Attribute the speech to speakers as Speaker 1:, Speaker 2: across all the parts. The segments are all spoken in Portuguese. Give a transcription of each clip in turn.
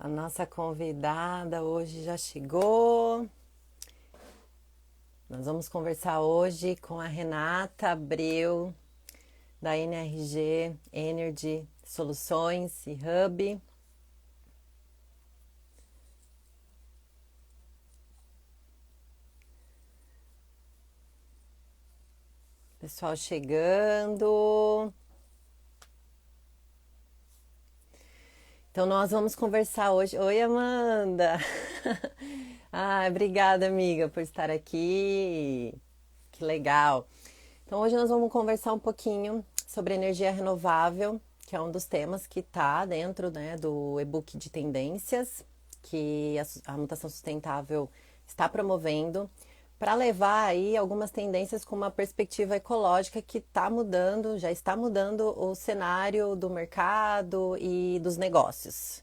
Speaker 1: A nossa convidada hoje já chegou. Nós vamos conversar hoje com a Renata Abreu, da NRG Energy Soluções e Hub. Pessoal chegando. Então nós vamos conversar hoje. Oi, Amanda. Obrigada, amiga, por estar aqui. Que legal. Então hoje nós vamos conversar um pouquinho sobre energia renovável, que é um dos temas que está dentro, né, do e-book de tendências que a mutação sustentável está promovendo, para levar aí algumas tendências com uma perspectiva ecológica que está mudando, já está mudando o cenário do mercado e dos negócios.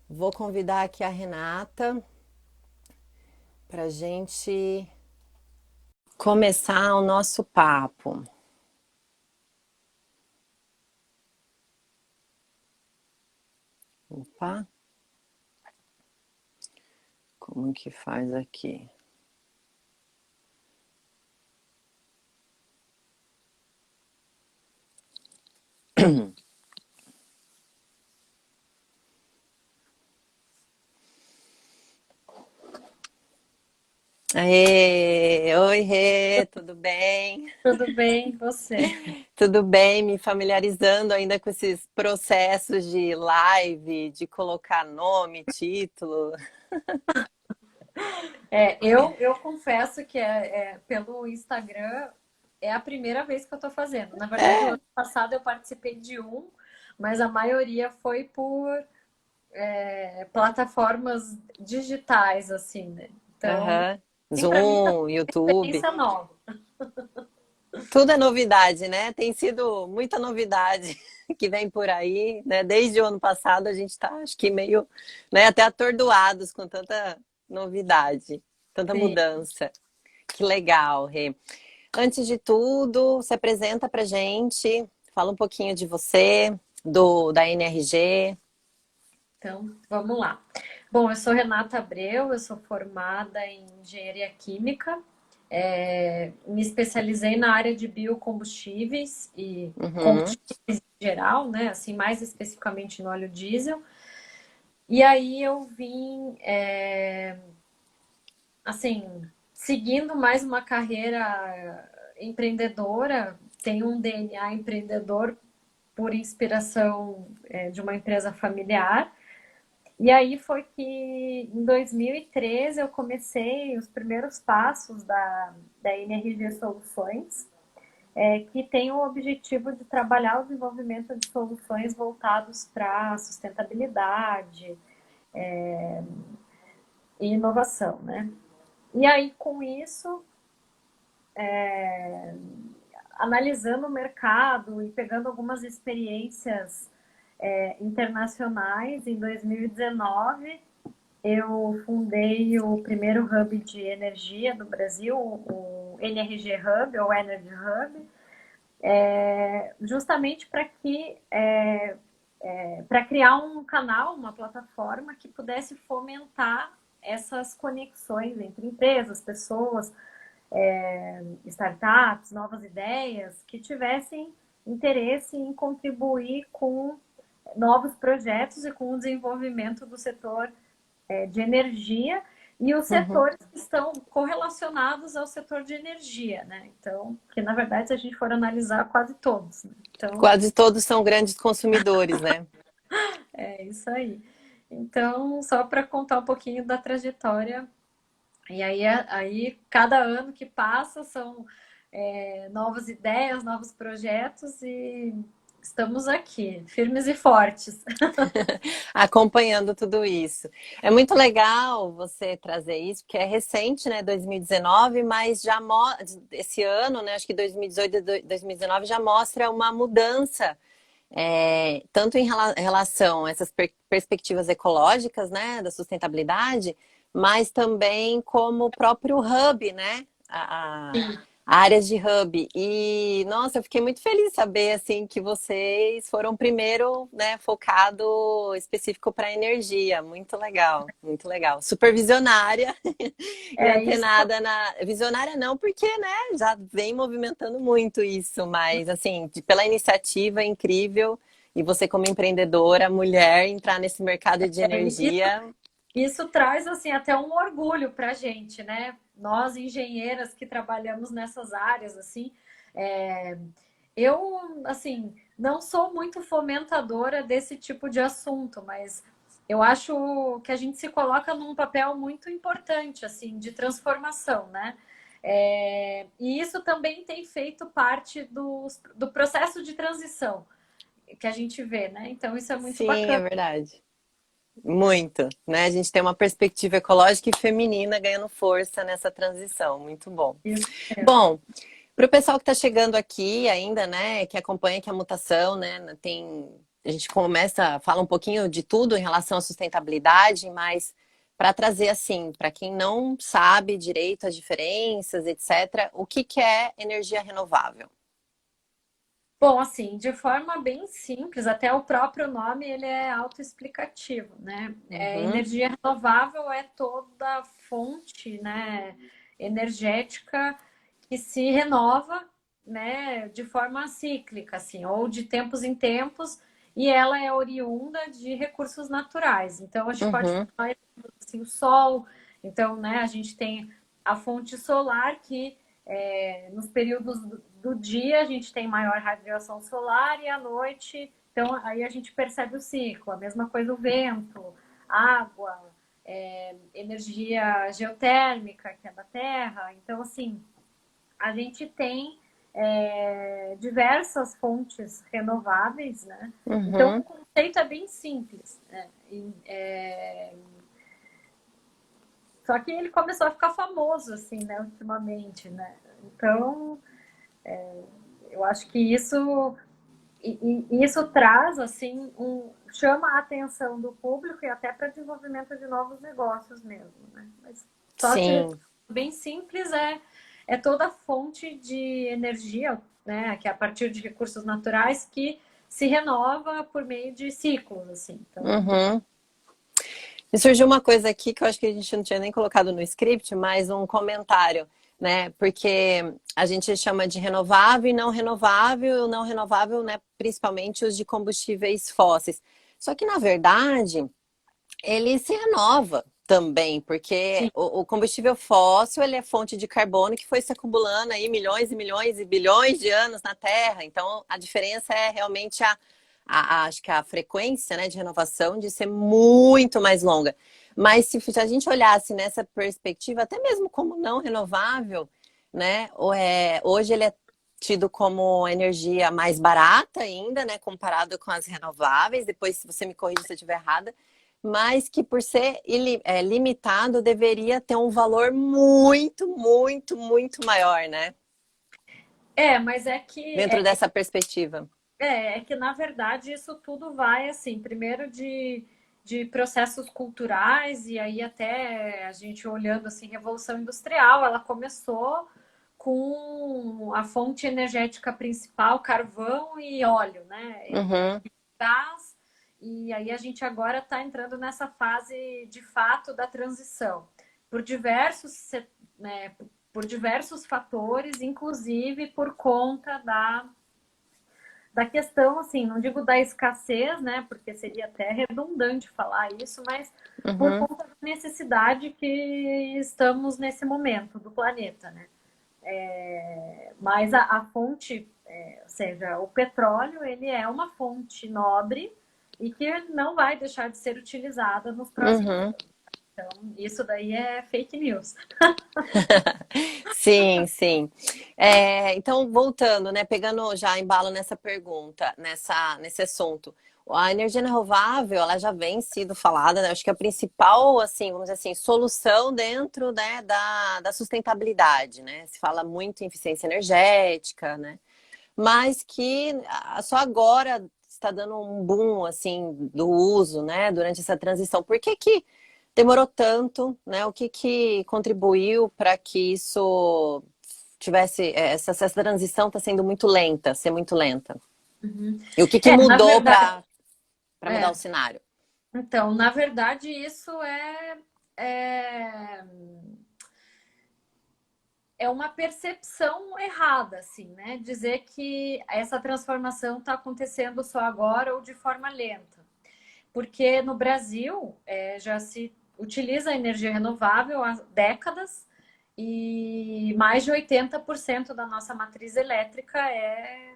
Speaker 1: Vou convidar aqui a Renata para a gente começar o nosso papo. Opa, como que faz aqui? Oi, Rê, tudo bem?
Speaker 2: Tudo bem, você?
Speaker 1: Tudo bem, me familiarizando ainda com esses processos de live, de colocar nome, título.
Speaker 2: Eu confesso que pelo Instagram é a primeira vez que eu estou fazendo. Na verdade, o
Speaker 1: É,
Speaker 2: ano passado eu participei de um, mas a maioria foi por plataformas digitais, assim, né? Então,
Speaker 1: aham.
Speaker 2: sim, para mim tá
Speaker 1: Zoom, YouTube,
Speaker 2: experiência nova.
Speaker 1: tudo é novidade, né? Tem sido muita novidade que vem por aí, né? Desde o ano passado a gente está, acho que meio, né, até atordoados com tanta novidade, tanta
Speaker 2: Sim.
Speaker 1: mudança. Que legal, Rê. Antes de tudo, se apresenta pra gente, fala um pouquinho de você, da NRG.
Speaker 2: Então, vamos lá. Bom, eu sou Renata Abreu, eu sou formada em engenharia química, me especializei na área de biocombustíveis e
Speaker 1: Uhum,
Speaker 2: combustíveis em geral, né? Assim, mais especificamente no óleo diesel. E aí eu vim, assim, seguindo mais uma carreira empreendedora, tenho um DNA empreendedor por inspiração, de uma empresa familiar. E aí foi que em 2013 eu comecei os primeiros passos da NRG Soluções, que tem o objetivo de trabalhar o desenvolvimento de soluções voltados para sustentabilidade e inovação, né? E aí com isso, analisando o mercado e pegando algumas experiências internacionais, em 2019 eu fundei o primeiro hub de energia do Brasil, o NRG Hub, ou Energy Hub, justamente para criar um canal, uma plataforma que pudesse fomentar essas conexões entre empresas, pessoas, startups, novas ideias, que tivessem interesse em contribuir com novos projetos e com o desenvolvimento do setor de energia e os
Speaker 1: uhum.
Speaker 2: setores que estão correlacionados ao setor de energia, né? Então, que na verdade, se a gente for analisar, quase todos, né? Então,
Speaker 1: Quase todos são grandes consumidores, né?
Speaker 2: é isso aí. Então, só para contar um pouquinho da trajetória, e aí cada ano que passa são novas ideias, novos projetos e estamos aqui, firmes e fortes.
Speaker 1: Acompanhando tudo isso. É muito legal você trazer isso, porque é recente, né, 2019, mas esse ano, né, acho que 2018 e 2019 já mostra uma mudança, tanto em relação a essas perspectivas ecológicas, né, da sustentabilidade, mas também como o próprio hub, né, áreas de hub. E, nossa, eu fiquei muito feliz de saber, assim, que vocês foram primeiro, né, focado específico para energia. Muito legal, muito legal. Supervisionária, e
Speaker 2: É isso.
Speaker 1: antenada na... Visionária não, porque, né, já vem movimentando muito isso, mas, assim, pela iniciativa incrível, e você como empreendedora, mulher, entrar nesse mercado de
Speaker 2: É,
Speaker 1: energia...
Speaker 2: isso traz assim até um orgulho para a gente, né? Nós engenheiras que trabalhamos nessas áreas, assim, é, eu assim não sou muito fomentadora desse tipo de assunto, mas eu acho que a gente se coloca num papel muito importante, assim, de transformação, né? E isso também tem feito parte do processo de transição que a gente vê, né? Então isso é muito
Speaker 1: Sim, é
Speaker 2: bacana.
Speaker 1: verdade. Muito, né? A gente tem uma perspectiva ecológica e feminina ganhando força nessa transição. Muito bom.
Speaker 2: Isso mesmo.
Speaker 1: Bom, para o pessoal que está chegando aqui ainda, né, que acompanha que a mutação, né, tem, a gente começa, fala um pouquinho de tudo em relação à sustentabilidade, mas para trazer assim, para quem não sabe direito as diferenças, etc., o que que é energia renovável?
Speaker 2: Bom, assim, de forma bem simples, até o próprio nome ele é autoexplicativo, né?
Speaker 1: Uhum,
Speaker 2: Energia renovável é toda fonte, né, energética que se renova, né, de forma cíclica, assim, ou de tempos em tempos, e ela é oriunda de recursos naturais. Então, a gente pode
Speaker 1: uhum,
Speaker 2: falar assim, o sol. Então, né, a gente tem a fonte solar que nos períodos do dia a gente tem maior radiação solar e à noite, então aí a gente percebe o ciclo. A mesma coisa o vento, água, energia geotérmica, que é da Terra. Então, assim, a gente tem diversas fontes renováveis, né? Então, o
Speaker 1: uhum.
Speaker 2: conceito é bem simples, né? Só que ele começou a ficar famoso, assim, né, ultimamente, né? Então, eu acho que isso traz, assim, chama a atenção do público e até para desenvolvimento de novos negócios mesmo, né? Mas só te
Speaker 1: Sim.
Speaker 2: bem simples é toda fonte de energia, né, que é a partir de recursos naturais que se renova por meio de ciclos, assim. Então,
Speaker 1: Uhum. Me surgiu uma coisa aqui que eu acho que a gente não tinha nem colocado no script, mas um comentário, né? Porque a gente chama de renovável e o não renovável, né? Principalmente os de combustíveis fósseis. Só que, na verdade, ele se renova também, porque
Speaker 2: sim,
Speaker 1: o combustível fóssil, ele é fonte de carbono que foi se acumulando aí milhões e milhões e bilhões de anos na Terra. Então, a diferença é realmente acho que a frequência, né, de renovação de ser muito mais longa. Mas se a gente olhasse nessa perspectiva, até mesmo como não renovável, né, hoje ele é tido como energia mais barata ainda, né, comparado com as renováveis. Depois, se você me corrige se eu estiver errada, mas que por ser limitado deveria ter um valor muito, muito, muito maior, né?
Speaker 2: mas é que
Speaker 1: Dentro dessa perspectiva.
Speaker 2: na verdade isso tudo vai assim, primeiro de processos culturais, e aí até a gente olhando assim, Revolução Industrial, ela começou com a fonte energética principal, carvão e óleo, né?
Speaker 1: Uhum,
Speaker 2: Gás, e aí a gente agora está entrando nessa fase de fato da transição, por né, por diversos fatores, inclusive por conta da questão, assim, não digo da escassez, né, porque seria até redundante falar isso, mas por
Speaker 1: uhum,
Speaker 2: conta da necessidade que estamos nesse momento do planeta, né. Mas a fonte, ou seja, o petróleo, ele é uma fonte nobre e que não vai deixar de ser utilizada nos próximos
Speaker 1: uhum.
Speaker 2: anos. Então, isso daí é fake news.
Speaker 1: Sim, sim. Então, voltando, né, pegando já embalo nessa pergunta, nesse assunto. A energia renovável, ela já vem sido falada, né? Acho que a principal, assim, vamos dizer assim, solução dentro, né, da sustentabilidade, né? Se fala muito em eficiência energética, né? Mas que só agora está dando um boom, assim, do uso, né, durante essa transição. Por que que demorou tanto, né? O que que contribuiu para que isso tivesse essa transição está sendo muito lenta, ser muito lenta.
Speaker 2: Uhum.
Speaker 1: E o que
Speaker 2: Na
Speaker 1: mudou
Speaker 2: verdade,
Speaker 1: para mudar o
Speaker 2: é,
Speaker 1: cenário?
Speaker 2: então, na verdade, isso é, é uma percepção errada, assim, né? Dizer que essa transformação está acontecendo só agora ou de forma lenta. Porque no Brasil já se utiliza a energia renovável há décadas e mais de 80% da nossa matriz elétrica é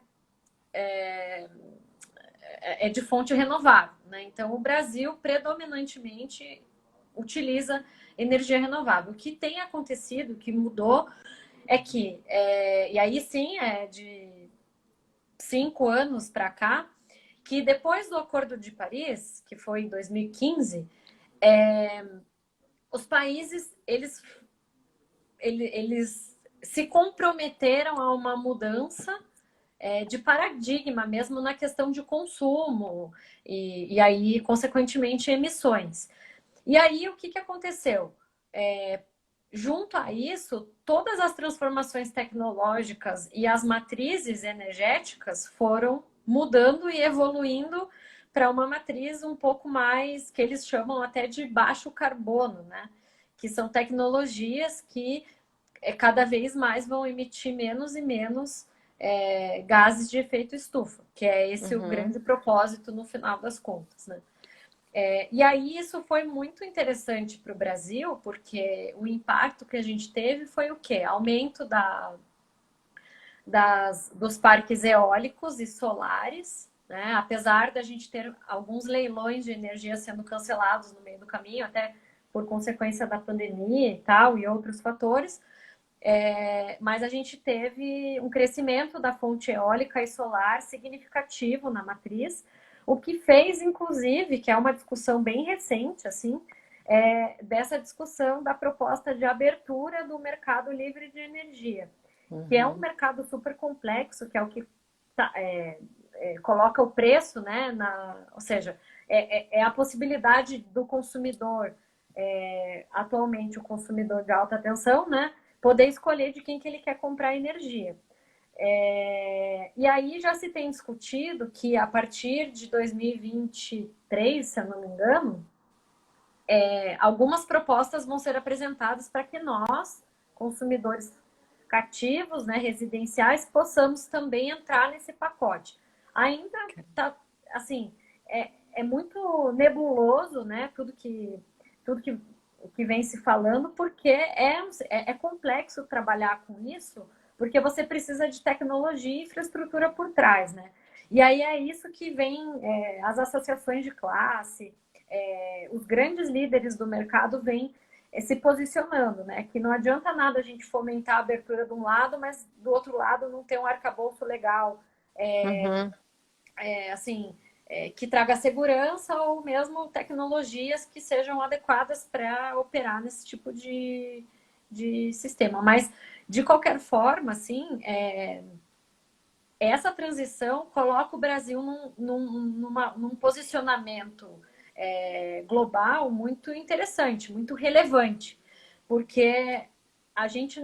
Speaker 2: de fonte renovável, né? Então, o Brasil predominantemente utiliza energia renovável. O que tem acontecido, o que mudou, é que, e aí sim, é de 5 anos para cá, que depois do Acordo de Paris, que foi em 2015, os países eles se comprometeram a uma mudança de paradigma mesmo na questão de consumo e aí, consequentemente, emissões. E aí, o que, que aconteceu? Junto a isso, todas as transformações tecnológicas e as matrizes energéticas foram mudando e evoluindo para uma matriz um pouco mais, que eles chamam até de baixo carbono, né? Que são tecnologias que cada vez mais vão emitir menos e menos gases de efeito estufa, que é esse o
Speaker 1: Uhum,
Speaker 2: grande propósito no final das contas, né? E aí isso foi muito interessante para o Brasil, porque o impacto que a gente teve foi o quê? Aumento dos parques eólicos e solares, né? Apesar da gente ter alguns leilões de energia sendo cancelados no meio do caminho, até por consequência da pandemia e tal, e outros fatores, mas a gente teve um crescimento da fonte eólica e solar significativo na matriz, o que fez, inclusive, que é uma discussão bem recente, assim, dessa discussão da proposta de abertura do mercado livre de energia, que é um
Speaker 1: uhum,
Speaker 2: mercado super complexo, que é o que coloca o preço, né? Ou seja, é a possibilidade do consumidor, atualmente o consumidor de alta tensão, né? Poder escolher de quem que ele quer comprar energia. E aí já se tem discutido que a partir de 2023, se eu não me engano, algumas propostas vão ser apresentadas para que nós, consumidores cativos, né, residenciais, possamos também entrar nesse pacote. Ainda está, assim, é muito nebuloso, né, tudo que vem se falando, porque é complexo trabalhar com isso, porque você precisa de tecnologia e infraestrutura por trás, né? E aí é isso que vem as associações de classe, os grandes líderes do mercado vêm se posicionando, né? Que não adianta nada a gente fomentar a abertura de um lado, mas do outro lado não ter um arcabouço legal,
Speaker 1: uhum.
Speaker 2: assim, que traga segurança ou mesmo tecnologias que sejam adequadas para operar nesse tipo de sistema. Mas, de qualquer forma, assim, essa transição coloca o Brasil num posicionamento global muito interessante, muito relevante, porque a gente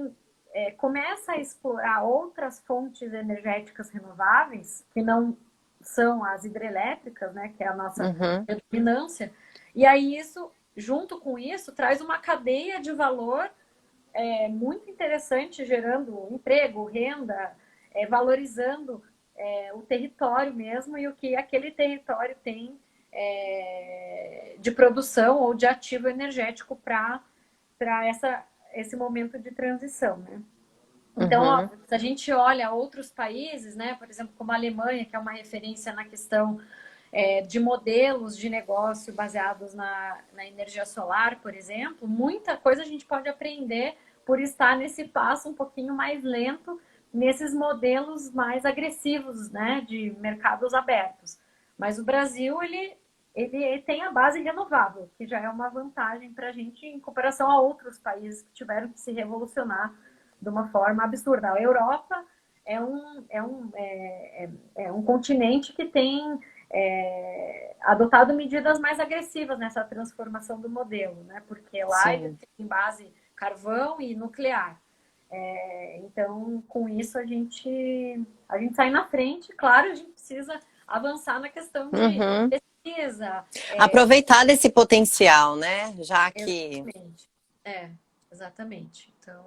Speaker 2: começa a explorar outras fontes energéticas renováveis, que não são as hidrelétricas, né, que é a nossa
Speaker 1: Uhum,
Speaker 2: predominância, e aí isso, junto com isso, traz uma cadeia de valor muito interessante, gerando emprego, renda, valorizando o território mesmo e o que aquele território tem de produção ou de ativo energético para esse momento de transição, né? Então,
Speaker 1: uhum,
Speaker 2: óbvio, se a gente olha outros países, né, por exemplo, como a Alemanha, que é uma referência na questão de modelos de negócio baseados na energia solar, por exemplo, muita coisa a gente pode aprender por estar nesse passo um pouquinho mais lento, nesses modelos mais agressivos, né, de mercados abertos. Mas o Brasil, ele tem a base renovável, que já é uma vantagem para a gente em comparação a outros países que tiveram que se revolucionar de uma forma absurda. A Europa é um continente que tem adotado medidas mais agressivas nessa transformação do modelo, né? Porque lá ele
Speaker 1: sim.
Speaker 2: tem base carvão e nuclear. Então, com isso, a gente sai na frente. Claro, a gente precisa avançar na questão de
Speaker 1: Uhum.
Speaker 2: pesquisa.
Speaker 1: Aproveitar desse potencial, né? Já que
Speaker 2: Exatamente. Exatamente. Então,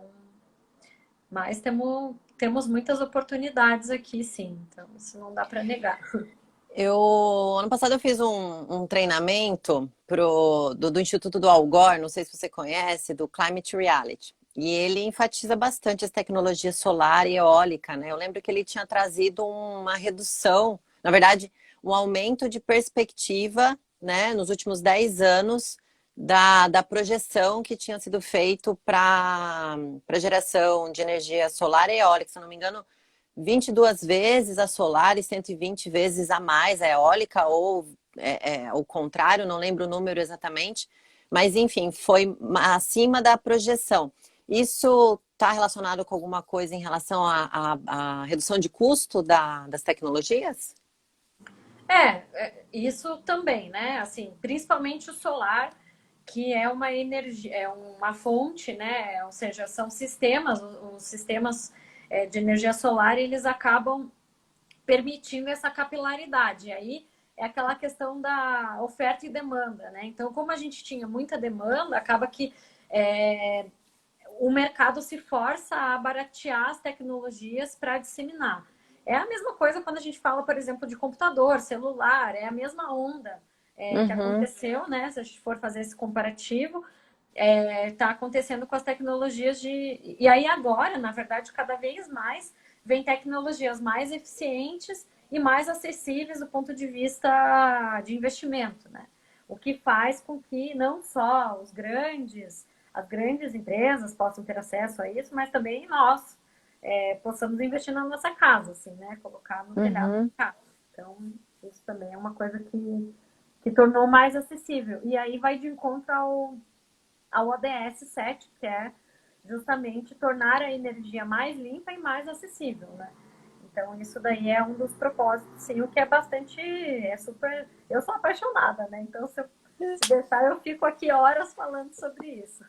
Speaker 2: mas temos muitas oportunidades aqui, sim. Então, isso não dá para negar.
Speaker 1: ano passado eu fiz um treinamento do Instituto do Al Gore, não sei se você conhece, do Climate Reality. E ele enfatiza bastante as tecnologias solar e eólica, né? Eu lembro que ele tinha trazido uma redução, na verdade, um aumento de perspectiva, né, nos últimos 10 anos da projeção que tinha sido feito para geração de energia solar e eólica. Se eu não me engano, 22 vezes a solar e 120 vezes a mais a eólica, ou o contrário, não lembro o número exatamente, mas enfim, foi acima da projeção. Isso está relacionado com alguma coisa em relação à redução de custo das tecnologias?
Speaker 2: Isso também, né? Assim, principalmente o solar, que é uma energia, é uma fonte, né? Ou seja, são sistemas, os sistemas de energia solar, eles acabam permitindo essa capilaridade. E aí é aquela questão da oferta e demanda, né? Então, como a gente tinha muita demanda, acaba que é, o mercado se força a baratear as tecnologias para disseminar. É a mesma coisa quando a gente fala, por exemplo, de computador, celular, é a mesma onda que
Speaker 1: Uhum,
Speaker 2: aconteceu, né? Se a gente for fazer esse comparativo, está acontecendo com as tecnologias de. E aí agora, na verdade, cada vez mais vem tecnologias mais eficientes e mais acessíveis do ponto de vista de investimento, né? O que faz com que não só as grandes empresas possam ter acesso a isso, mas também nós possamos investir na nossa casa, assim, né? Colocar no telhado
Speaker 1: uhum.
Speaker 2: da casa. Então, isso também é uma coisa que tornou mais acessível. E aí vai de encontro ao ODS 7, que é justamente tornar a energia mais limpa e mais acessível, né? Então, isso daí é um dos propósitos, sim, o que é bastante, é super, eu sou apaixonada, né? Então, se deixar, eu fico aqui horas falando sobre isso.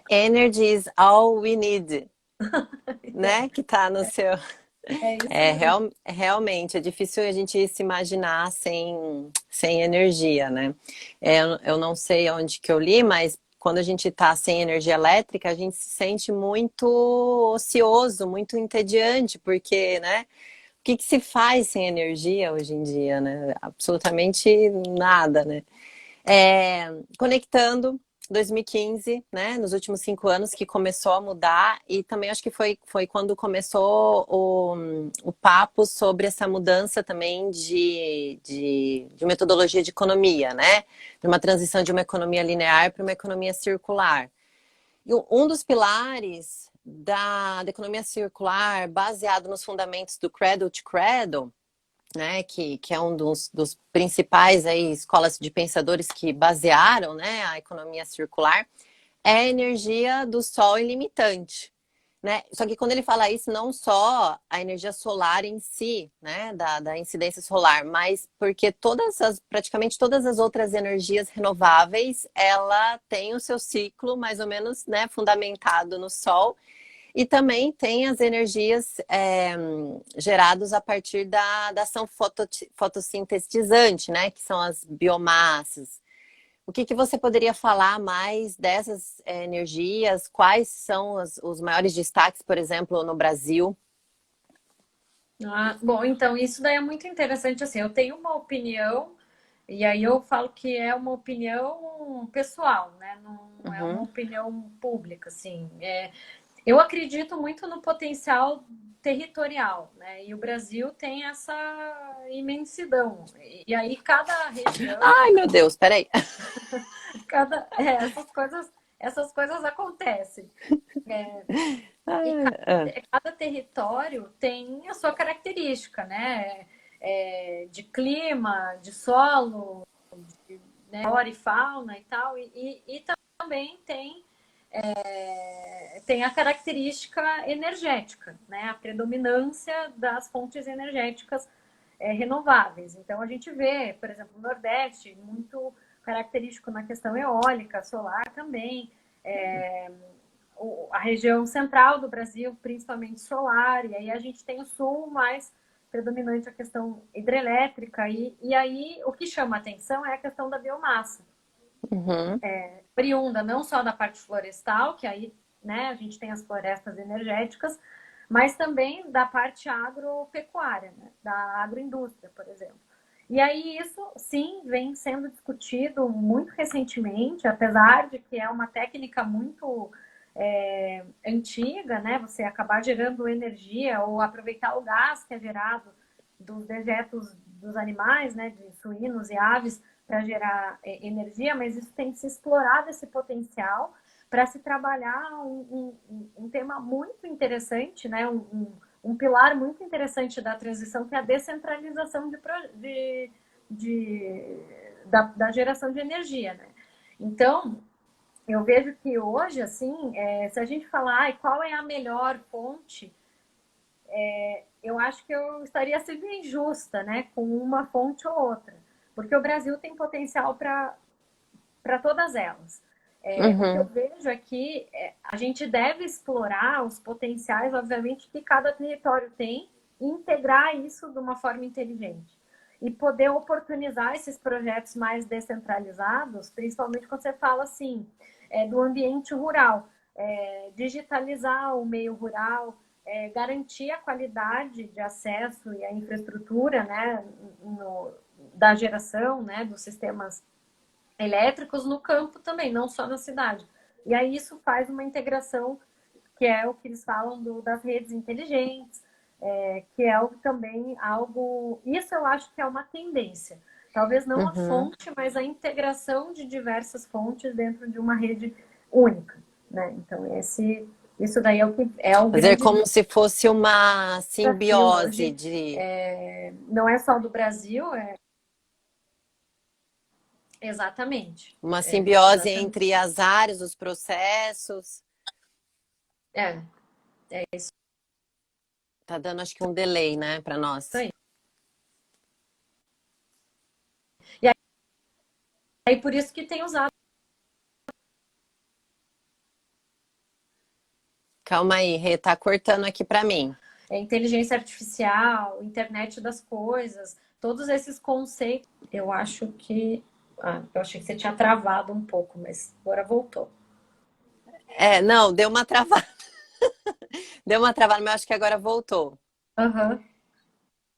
Speaker 1: Energy is all we need, né? Que tá no seu.
Speaker 2: É isso mesmo.
Speaker 1: Realmente, é difícil a gente se imaginar sem energia, né? Eu não sei onde que eu li, mas quando a gente está sem energia elétrica, a gente se sente muito ocioso, muito entediante, porque, né? O que que se faz sem energia hoje em dia, né? Absolutamente nada, né? Conectando 2015, né, nos últimos 5 anos que começou a mudar e também acho que foi quando começou o papo sobre essa mudança também de metodologia de economia, né, de uma transição de uma economia linear para uma economia circular. E um dos pilares da economia circular, baseado nos fundamentos do Cradle to Cradle, né, que é um dos principais aí, escolas de pensadores que basearam, né, a economia circular, é a energia do sol ilimitante. Né? Só que quando ele fala isso, não só a energia solar em si, né, da incidência solar, mas porque praticamente todas as outras energias renováveis, ela tem o seu ciclo mais ou menos, né, fundamentado no sol, e também tem as energias geradas a partir da ação fotossintetizante, né? Que são as biomassas. O que, que você poderia falar mais dessas energias? Quais são os maiores destaques, por exemplo, no Brasil?
Speaker 2: Bom, então isso daí é muito interessante. Assim, eu tenho uma opinião, e aí eu falo que é uma opinião pessoal, né? Não é uma
Speaker 1: Uhum,
Speaker 2: opinião pública, assim. Eu acredito muito no potencial territorial, né? E o Brasil tem essa imensidão. E aí cada região,
Speaker 1: ai, meu Deus, peraí.
Speaker 2: essas coisas acontecem. E
Speaker 1: Ah, ah.
Speaker 2: cada território tem a sua característica, né? De clima, de solo, né? Flora e fauna e tal. E também tem a característica energética, né? A predominância das fontes energéticas renováveis. Então a gente vê, por exemplo, no Nordeste, muito característico na questão eólica, solar também. a região central do Brasil, principalmente solar, e aí a gente tem o sul mais predominante a questão hidrelétrica, e aí o que chama a atenção é a questão da biomassa,
Speaker 1: Uhum.
Speaker 2: oriunda não só da parte florestal, que aí, né, a gente tem as florestas energéticas, mas também da parte agropecuária, né, da agroindústria, por exemplo. E aí isso, sim, vem sendo discutido muito recentemente, apesar de que é uma técnica muito antiga, né? Você acabar gerando energia ou aproveitar o gás que é gerado dos dejetos dos animais, né? De suínos e aves para gerar energia, mas isso tem que se explorar esse potencial para se trabalhar um tema muito interessante, né? Um pilar muito interessante da transição, que é a descentralização da geração de energia, né? Então, eu vejo que hoje, assim, se a gente falar qual é a melhor fonte, eu acho que eu estaria sendo injusta, né, com uma fonte ou outra, porque o Brasil tem potencial para todas elas. O que eu
Speaker 1: Uhum.
Speaker 2: vejo é que a gente deve explorar os potenciais, obviamente, que cada território tem e integrar isso de uma forma inteligente. E poder oportunizar esses projetos mais descentralizados, principalmente quando você fala assim, do ambiente rural, digitalizar o meio rural, garantir a qualidade de acesso e a infraestrutura, né, da geração, né, dos sistemas elétricos no campo também, não só na cidade. E aí isso faz uma integração, que é o que eles falam das redes inteligentes, que é também algo. Isso eu acho que é uma tendência. Talvez não a
Speaker 1: Uhum.
Speaker 2: fonte, mas a integração de diversas fontes dentro de uma rede única. Né? Então, isso daí é o
Speaker 1: Fazer
Speaker 2: grande
Speaker 1: como se fosse uma
Speaker 2: desafio
Speaker 1: simbiose
Speaker 2: hoje.
Speaker 1: de
Speaker 2: Não é só do Brasil, exatamente.
Speaker 1: uma simbiose
Speaker 2: Exatamente.
Speaker 1: entre as áreas, os processos.
Speaker 2: É, é isso
Speaker 1: Tá dando, acho que um delay, né, para nós.
Speaker 2: aí. E aí, por isso que tem usado
Speaker 1: Calma aí, Rê, tá cortando aqui para mim.
Speaker 2: inteligência artificial, internet das coisas, todos esses conceitos. Eu acho que. Eu achei que você tinha travado um pouco, mas agora voltou.
Speaker 1: Não, deu uma travada. Deu uma travada, mas acho que agora voltou.
Speaker 2: Aham.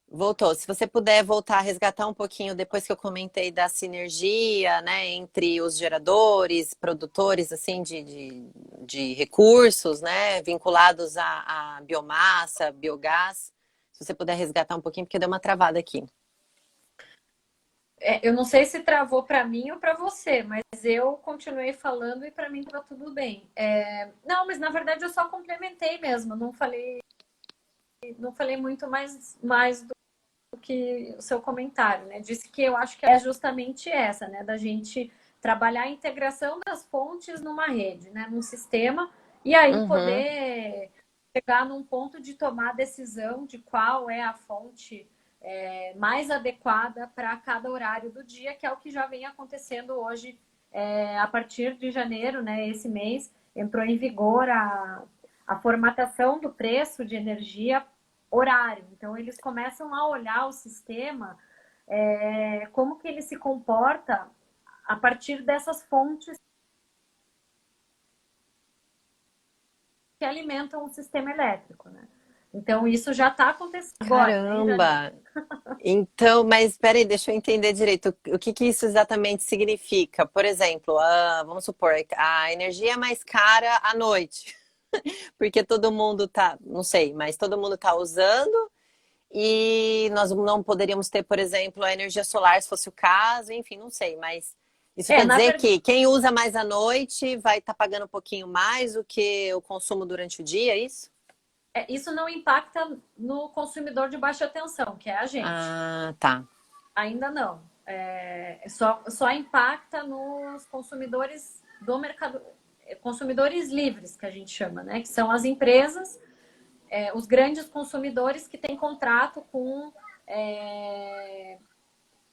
Speaker 1: Voltou. Se você puder voltar a resgatar um pouquinho depois que eu comentei da sinergia, né, entre os geradores, produtores, assim, de recursos, né, vinculados à biomassa, biogás. Se você puder resgatar um pouquinho, porque deu uma travada aqui.
Speaker 2: Eu não sei se travou para mim ou para você, mas eu continuei falando e para mim estava tudo bem. Não, mas na verdade eu só complementei mesmo, não falei muito mais do que o seu comentário, né? Disse que eu acho que é justamente essa, né? Da gente trabalhar a integração das fontes numa rede, né? Num sistema, e aí
Speaker 1: Uhum.
Speaker 2: poder chegar num ponto de tomar a decisão de qual é a fonte mais adequada para cada horário do dia, que é o que já vem acontecendo hoje, a partir de janeiro, né? Esse mês entrou em vigor a formatação do preço de energia horário. Então, eles começam a olhar o sistema, como que ele se comporta a partir dessas fontes que alimentam o sistema elétrico, né? Então, isso já está acontecendo agora, né, em janeiro.
Speaker 1: Caramba! Então, mas peraí, deixa eu entender direito. O que que isso exatamente significa? Por exemplo, vamos supor, a energia é mais cara à noite, porque todo mundo tá, não sei, mas todo mundo tá usando e nós não poderíamos ter, por exemplo, a energia solar se fosse o caso, enfim, não sei, mas isso quer
Speaker 2: Na
Speaker 1: dizer
Speaker 2: verdade,
Speaker 1: que quem usa mais à noite vai estar pagando um pouquinho mais do que o consumo durante o dia, é isso?
Speaker 2: isso não impacta no consumidor de baixa tensão, que é a gente.
Speaker 1: Ah, tá.
Speaker 2: Ainda não. Só impacta nos consumidores do mercado, consumidores livres, que a gente chama, né? Que são as empresas, os grandes consumidores que têm contrato com,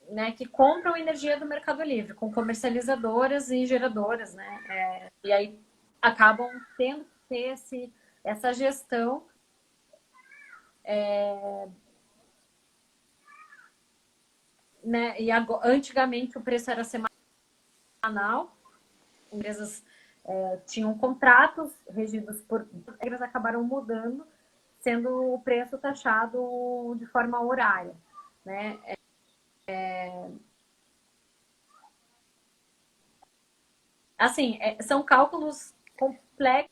Speaker 2: né, que compram energia do Mercado Livre, com comercializadoras e geradoras, né? E aí acabam tendo ter essa gestão né? E antigamente o preço era semanal, empresas tinham contratos regidos por regras, acabaram mudando, sendo o preço taxado de forma horária, né? Assim, são cálculos complexos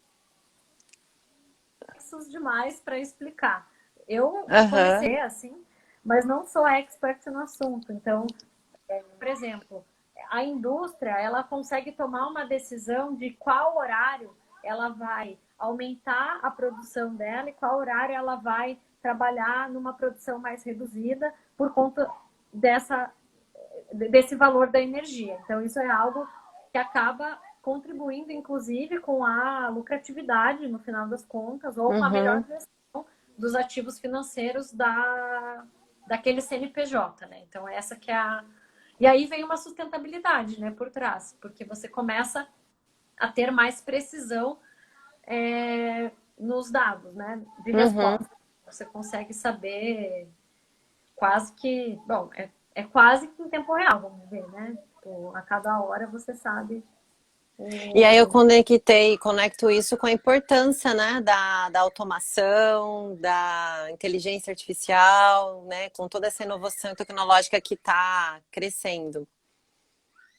Speaker 2: demais para explicar. Eu
Speaker 1: Aham.
Speaker 2: comecei assim, mas não sou expert no assunto. Então, por exemplo, a indústria ela consegue tomar uma decisão de qual horário ela vai aumentar a produção dela e qual horário ela vai trabalhar numa produção mais reduzida por conta desse valor da energia. Então, isso é algo que acaba contribuindo, inclusive, com a lucratividade, no final das contas, ou uma melhor
Speaker 1: Uhum.
Speaker 2: gestão dos ativos financeiros daquele CNPJ, né? Então, essa que é a... E aí vem uma sustentabilidade, né, por trás, porque você começa a ter mais precisão nos dados, né, de
Speaker 1: Uhum.
Speaker 2: resposta. Você consegue saber quase que, bom, é quase que em tempo real, vamos ver, né? Tipo, a cada hora você sabe
Speaker 1: E aí eu
Speaker 2: o...
Speaker 1: conecto isso com a importância, né, da automação, da inteligência artificial, né, com toda essa inovação tecnológica que está crescendo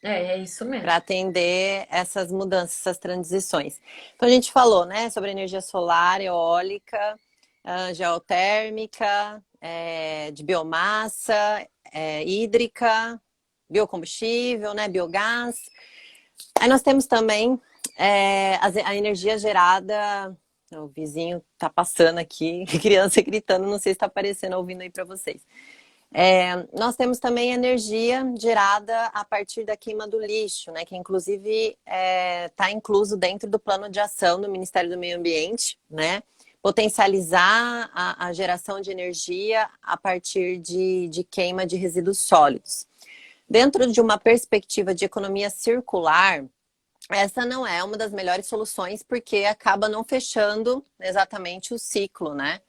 Speaker 2: É isso
Speaker 1: para
Speaker 2: mesmo.
Speaker 1: atender essas mudanças, essas transições. Então a gente falou, né, sobre energia solar, eólica, geotérmica, de biomassa, hídrica, biocombustível, né, biogás. Aí nós temos também a energia gerada. O vizinho tá passando aqui, criança gritando, não sei se está aparecendo, ouvindo aí para vocês. Nós temos também energia gerada a partir da queima do lixo, né? Que inclusive está incluso dentro do plano de ação do Ministério do Meio Ambiente, né? Potencializar a geração de energia a partir de queima de resíduos sólidos. Dentro de uma perspectiva de economia circular, essa não é uma das melhores soluções porque acaba não fechando exatamente o ciclo, né?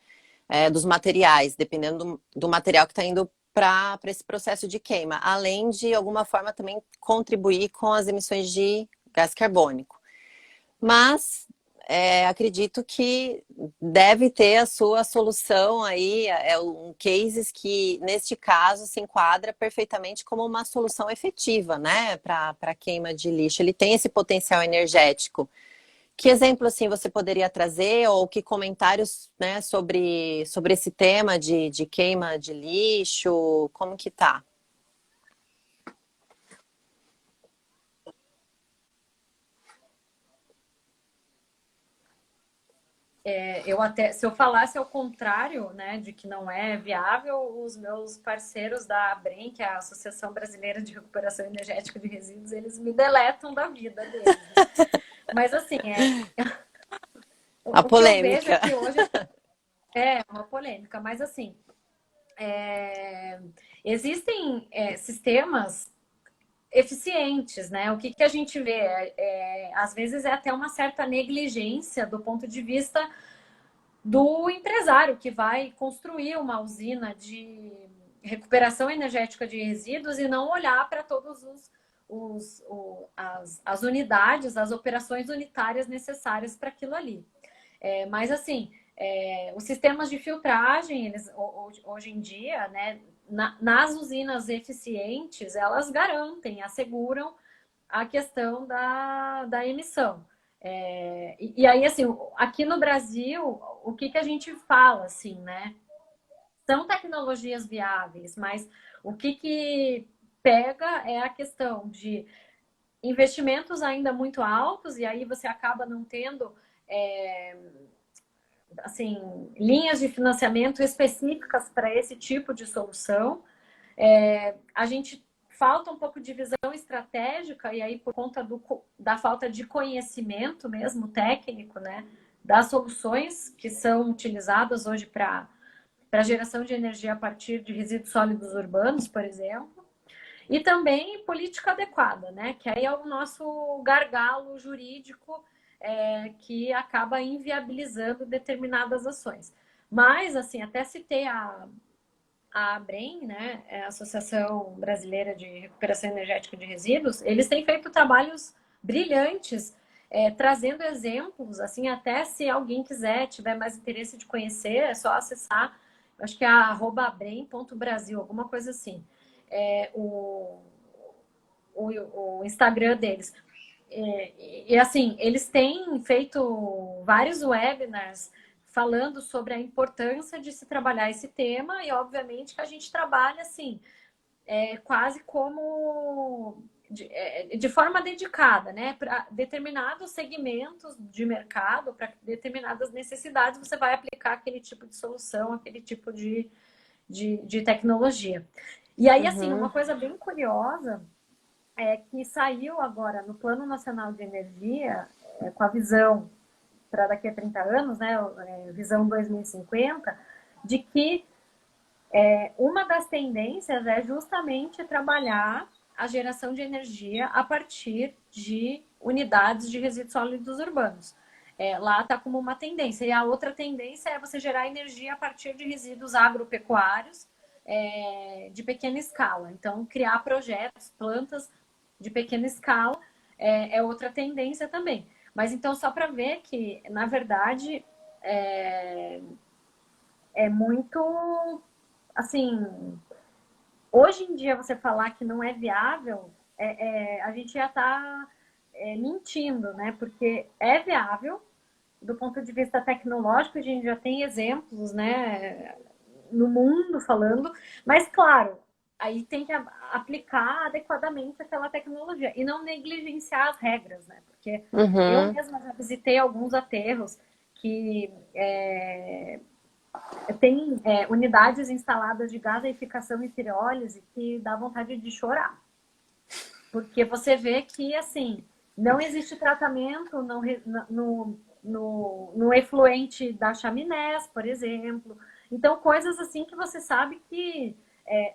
Speaker 1: Dos materiais, dependendo do material que está indo para esse processo de queima, além de alguma forma também contribuir com as emissões de gás carbônico. Mas acredito que deve ter a sua solução aí, cases que, neste caso, se enquadra perfeitamente como uma solução efetiva, né, para a queima de lixo. Ele tem esse potencial energético. Que exemplo, assim, você poderia trazer ou que comentários, né, sobre esse tema de queima de lixo? Como que tá?
Speaker 2: Eu até, se eu falasse ao contrário, né, de que não é viável, os meus parceiros da ABREM, que é a Associação Brasileira de Recuperação Energética de Resíduos, eles me deletam da vida deles, né? Mas assim,
Speaker 1: A
Speaker 2: o que eu vejo é
Speaker 1: polêmica.
Speaker 2: que hoje é uma polêmica, mas assim, existem sistemas eficientes, né? O que a gente vê? Às vezes é até uma certa negligência do ponto de vista do empresário que vai construir uma usina de recuperação energética de resíduos e não olhar para todos as unidades, as operações unitárias necessárias para aquilo ali. Mas assim, os sistemas de filtragem, eles, hoje em dia, né, nas usinas eficientes, elas garantem, asseguram a questão da emissão. E aí, assim, aqui no Brasil, o que a gente fala, assim, né? São tecnologias viáveis, mas o que pega é a questão de investimentos ainda muito altos, e aí você acaba não tendo, assim, linhas de financiamento específicas para esse tipo de solução. A gente falta um pouco de visão estratégica, e aí por conta da falta de conhecimento mesmo técnico, né, das soluções que são utilizadas hoje para geração de energia a partir de resíduos sólidos urbanos, por exemplo, e também política adequada, né, que aí é o nosso gargalo jurídico que acaba inviabilizando determinadas ações. Mas, assim, até citei a ABREM, né, a Associação Brasileira de Recuperação Energética de Resíduos, eles têm feito trabalhos brilhantes, trazendo exemplos, assim, até se alguém quiser, tiver mais interesse de conhecer, é só acessar, acho que é @abrem.brasil, alguma coisa assim, o, o Instagram deles. E assim, eles têm feito vários webinars falando sobre a importância de se trabalhar esse tema e, obviamente, que a gente trabalha assim, quase como de forma dedicada, né? Para determinados segmentos de mercado, para determinadas necessidades, você vai aplicar aquele tipo de solução, aquele tipo de tecnologia. E aí, assim, uma
Speaker 1: Uhum.
Speaker 2: coisa bem curiosa que saiu agora no Plano Nacional de Energia, com a visão para daqui a 30 anos, né, visão 2050, de que uma das tendências é justamente trabalhar a geração de energia a partir de unidades de resíduos sólidos urbanos. Lá está como uma tendência. E a outra tendência é você gerar energia a partir de resíduos agropecuários de pequena escala. Então, criar projetos, plantas de pequena escala é outra tendência também. Mas então, só para ver que, na verdade, é muito assim, hoje em dia você falar que não é viável, a gente já está mentindo, né? Porque é viável do ponto de vista tecnológico, a gente já tem exemplos, né, no mundo falando, mas claro, aí tem que aplicar adequadamente aquela tecnologia e não negligenciar as regras, né? Porque eu
Speaker 1: Uhum.
Speaker 2: mesma já visitei alguns aterros que tem unidades instaladas de gaseificação e pirólise que dá vontade de chorar. Porque você vê que, assim, não existe tratamento no efluente da chaminés, por exemplo. Então, coisas assim que você sabe que,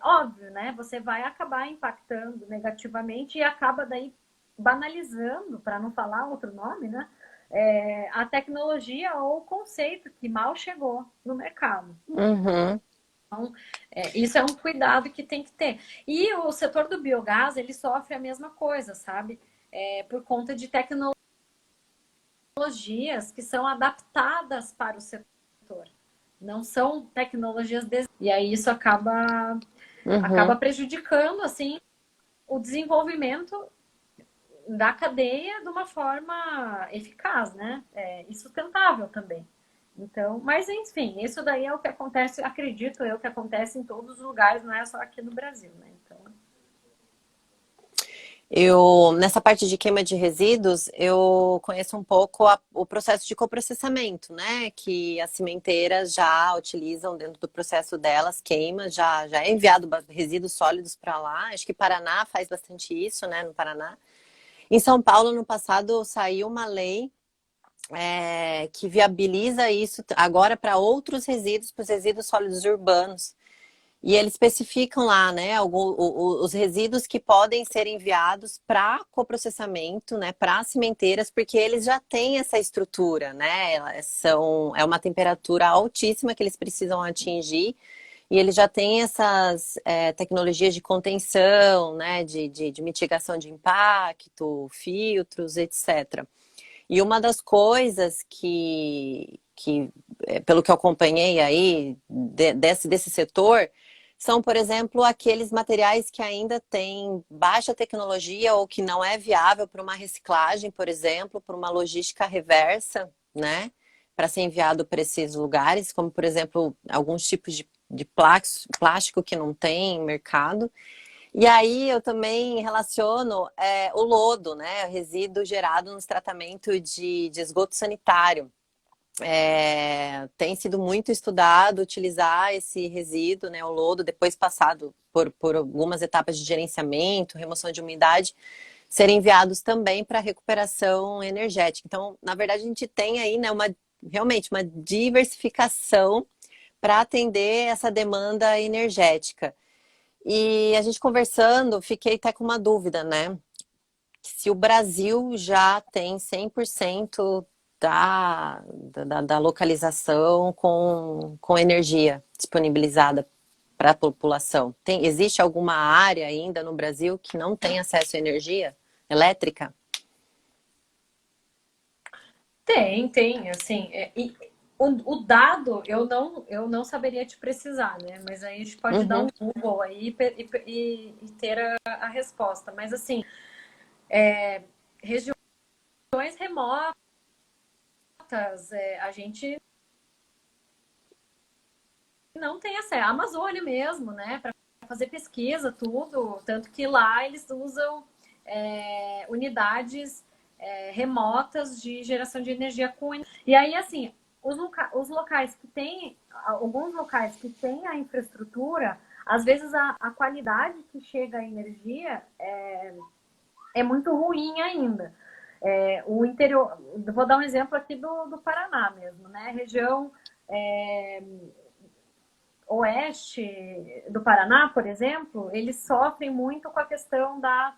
Speaker 2: óbvio, né? Você vai acabar impactando negativamente e acaba daí banalizando, para não falar outro nome, né? A tecnologia ou o conceito que mal chegou no mercado.
Speaker 1: Uhum.
Speaker 2: Então, isso é um cuidado que tem que ter. E o setor do biogás, ele sofre a mesma coisa, sabe? Por conta de tecnologias que são adaptadas para o setor. Não são tecnologias... E aí isso acaba
Speaker 1: Uhum.
Speaker 2: prejudicando, assim, o desenvolvimento da cadeia de uma forma eficaz, né? E sustentável também. Então, mas enfim, isso daí é o que acontece, acredito eu, que acontece em todos os lugares, não é só aqui no Brasil, né? Então,
Speaker 1: Eu, nessa parte de queima de resíduos, eu conheço um pouco o processo de coprocessamento, né? Que as cimenteiras já utilizam dentro do processo delas, queima, já é enviado resíduos sólidos para lá. Acho que Paraná faz bastante isso, né? No Paraná. Em São Paulo, no passado, saiu uma lei que viabiliza isso agora para outros resíduos, para os resíduos sólidos urbanos. E eles especificam lá, né, os resíduos que podem ser enviados para coprocessamento, né, para cimenteiras, porque eles já têm essa estrutura, né, é uma temperatura altíssima que eles precisam atingir, e eles já têm essas tecnologias de contenção, né, de mitigação de impacto, filtros, etc. E uma das coisas pelo que eu acompanhei aí, desse setor, são, por exemplo, aqueles materiais que ainda têm baixa tecnologia ou que não é viável para uma reciclagem, por exemplo, para uma logística reversa, né? Para ser enviado para esses lugares, como, por exemplo, alguns tipos de plástico que não tem mercado. E aí eu também relaciono o lodo, né? O resíduo gerado nos tratamentos de esgoto sanitário. Tem sido muito estudado utilizar esse resíduo, né, o lodo, depois passado por algumas etapas de gerenciamento, remoção de umidade, serem enviados também para recuperação energética. Então, na verdade, a gente tem aí, né, realmente uma diversificação para atender essa demanda energética. E a gente conversando, fiquei até com uma dúvida, né? Se se o Brasil já tem 100% da localização com energia disponibilizada para a população. Existe alguma área ainda no Brasil que não tem acesso à energia elétrica?
Speaker 2: Tem, assim, o dado eu não saberia te precisar, né? Mas aí a gente pode dar
Speaker 1: Uhum,
Speaker 2: um Google aí e ter a resposta. Mas assim, regiões remotas, a gente não tem acesso. A Amazônia mesmo, né? Para fazer pesquisa, tudo. Tanto que lá eles usam unidades remotas de geração de energia com. E aí, assim, os locais que têm, alguns locais que têm a infraestrutura, às vezes a qualidade que chega à energia é muito ruim ainda. O interior, vou dar um exemplo aqui do Paraná mesmo, né? Região oeste do Paraná, por exemplo, eles sofrem muito com a questão da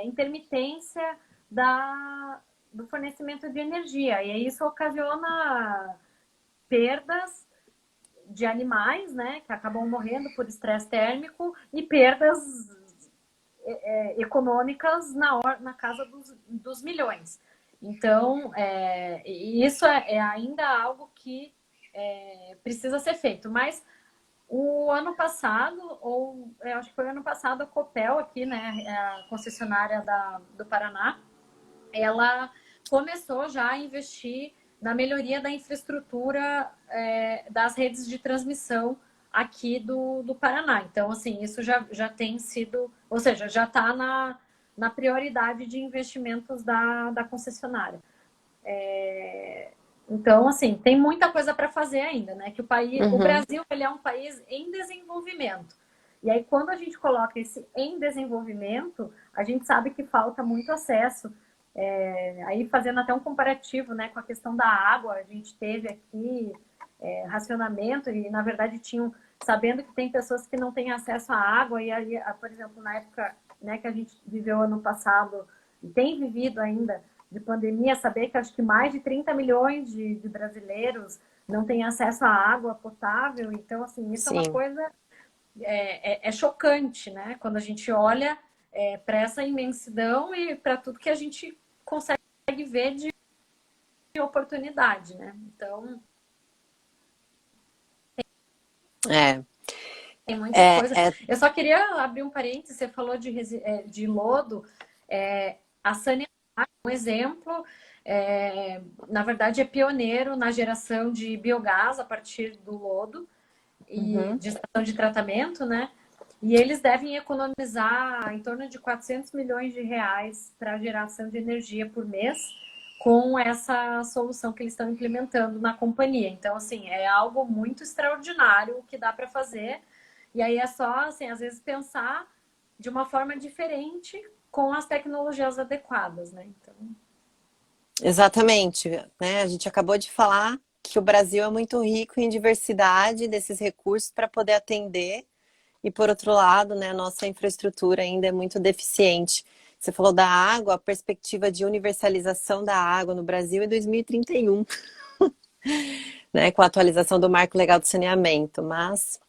Speaker 2: intermitência do fornecimento de energia. E isso ocasiona perdas de animais, né, que acabam morrendo por estresse térmico e perdas econômicas na casa dos milhões. Então, isso é ainda algo que precisa ser feito. Mas o ano passado, ou eu acho que foi o ano passado, a Copel aqui, né, a concessionária do Paraná, ela começou já a investir na melhoria da infraestrutura das redes de transmissão aqui do Paraná. Então, assim, isso já tem sido, ou seja, já está na prioridade de investimentos da concessionária. Então, assim, tem muita coisa para fazer ainda, né? Que o
Speaker 1: uhum.
Speaker 2: Brasil, ele é um país em desenvolvimento. E aí, quando a gente coloca esse em desenvolvimento, a gente sabe que falta muito acesso. Aí, fazendo até um comparativo, né, com a questão da água, a gente teve aqui racionamento e, na verdade, sabendo que tem pessoas que não têm acesso à água e aí, por exemplo, na época, né, que a gente viveu ano passado e tem vivido ainda de pandemia, saber que acho que mais de 30 milhões de brasileiros não têm acesso à água potável. Então, assim, isso é uma
Speaker 1: Sim.
Speaker 2: coisa chocante, né? Quando a gente olha para essa imensidão e para tudo que a gente consegue ver de oportunidade, né? Então,
Speaker 1: É,
Speaker 2: tem muita
Speaker 1: é,
Speaker 2: coisa.
Speaker 1: é,
Speaker 2: Eu só queria abrir um parênteses, você falou de lodo. A Saneamar, um exemplo, na verdade é pioneiro na geração de biogás a partir do lodo e
Speaker 1: uhum.
Speaker 2: de estação de tratamento, né? E eles devem economizar em torno de 400 milhões de reais para a geração de energia por mês com essa solução que eles estão implementando na companhia. Então, assim, é algo muito extraordinário o que dá para fazer. E aí é só, assim, às vezes pensar de uma forma diferente com as tecnologias adequadas, né? Então,
Speaker 1: Exatamente, né? A gente acabou de falar que o Brasil é muito rico em diversidade desses recursos para poder atender, e por outro lado, né, a nossa infraestrutura ainda é muito deficiente. Você falou da água, a perspectiva de universalização da água no Brasil é 2031, né, com a atualização do Marco Legal do Saneamento. Mas,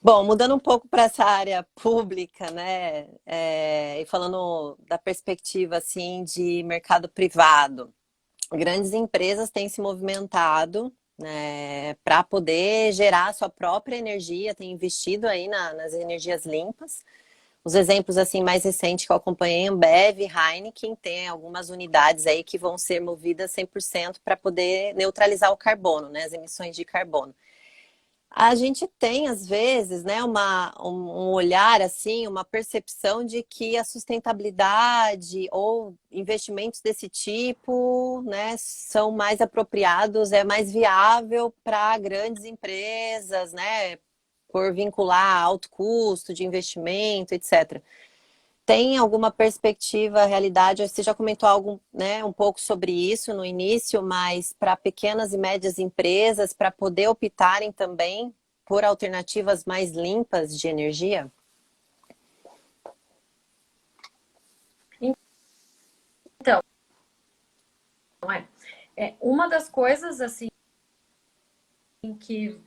Speaker 1: bom, mudando um pouco para essa área pública, né, e falando da perspectiva assim de mercado privado. Grandes empresas têm se movimentado, né, para poder gerar sua própria energia, têm investido aí nas energias limpas. Os exemplos assim mais recentes que eu acompanhei, Ambev e Heineken, tem algumas unidades aí que vão ser movidas 100% para poder neutralizar o carbono, né, as emissões de carbono. A gente tem, às vezes, né, um olhar assim, uma percepção de que a sustentabilidade ou investimentos desse tipo, né, são mais apropriados, é mais viável para grandes empresas, né, por vincular alto custo de investimento, etc. Tem alguma perspectiva, realidade? Você já comentou algo, né, um pouco sobre isso no início, mas para pequenas e médias empresas, para poder optarem também por alternativas mais limpas de energia?
Speaker 2: Uma das coisas, assim, que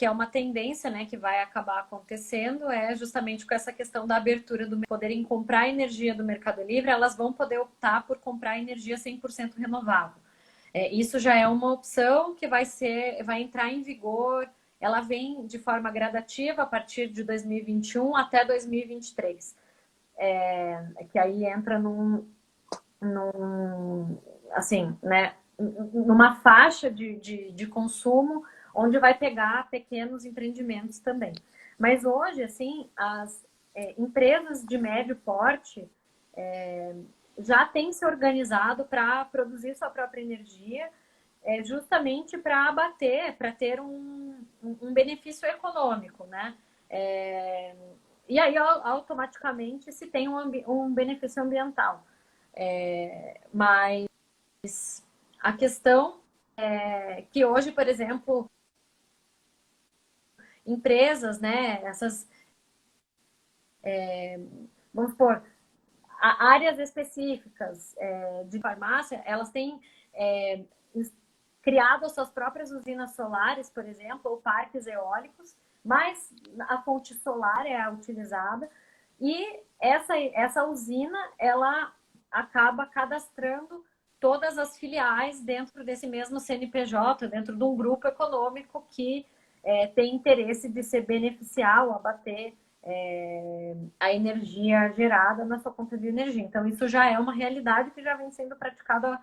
Speaker 2: é uma tendência, né, que vai acabar acontecendo é justamente com essa questão da abertura do poderem comprar energia do Mercado Livre, elas vão poder optar por comprar energia 100% renovável. Isso já é uma opção que vai entrar em vigor. Ela vem de forma gradativa a partir de 2021 até 2023. Que aí entra assim, né, numa faixa de consumo onde vai pegar pequenos empreendimentos também. Mas hoje, assim, as empresas de médio porte já têm se organizado para produzir sua própria energia, justamente para abater, para ter um benefício econômico, né? E aí, automaticamente, se tem um benefício ambiental. Mas a questão é que hoje, por exemplo, empresas, né, vamos supor, áreas específicas de farmácia, elas têm é, criado as suas próprias usinas solares, por exemplo, ou parques eólicos, mas a fonte solar é a utilizada e essa usina, ela acaba cadastrando todas as filiais dentro desse mesmo CNPJ, dentro de um grupo econômico que tem interesse de se beneficiar ou abater a energia gerada na sua conta de energia. Então, isso já é uma realidade que já vem sendo praticada